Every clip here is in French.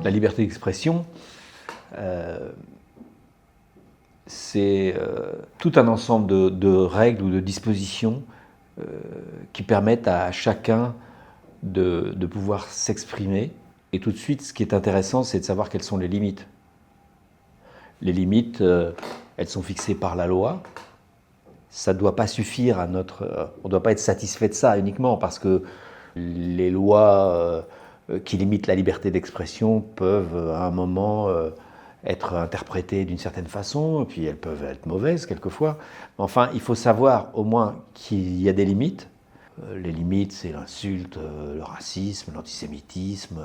La liberté d'expression, c'est tout un ensemble de règles ou de dispositions qui permettent à chacun de pouvoir s'exprimer. Et tout de suite, ce qui est intéressant, c'est de savoir quelles sont les limites. Les limites, elles sont fixées par la loi. Ça ne doit pas suffire à notre... on ne doit pas être satisfait de ça uniquement parce que les lois qui limitent la liberté d'expression peuvent à un moment être interprétées d'une certaine façon, et puis elles peuvent être mauvaises quelquefois. Enfin, il faut savoir au moins qu'il y a des limites. Les limites, c'est l'insulte, le racisme, l'antisémitisme.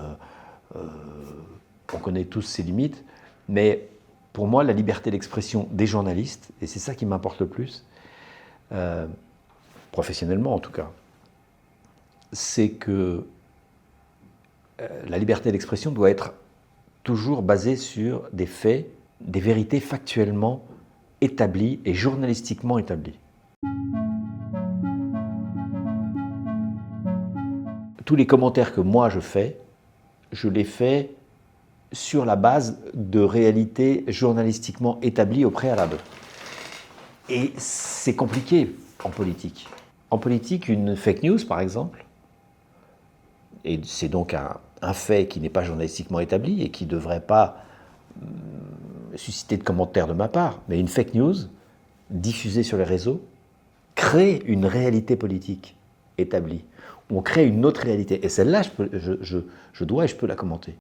On connaît tous ces limites, mais pour moi, la liberté d'expression des journalistes, et c'est ça qui m'importe le plus, professionnellement en tout cas, c'est que la liberté d'expression doit être toujours basée sur des faits, des vérités factuellement établies et journalistiquement établies. Tous les commentaires que moi je les fais sur la base de réalités journalistiquement établies au préalable. Et c'est compliqué en politique. En politique, une fake news, par exemple, et c'est donc un fait qui n'est pas journalistiquement établi et qui ne devrait pas susciter de commentaires de ma part, mais une fake news diffusée sur les réseaux crée une réalité politique établie. On crée une autre réalité. Et celle-là, je dois et je peux la commenter.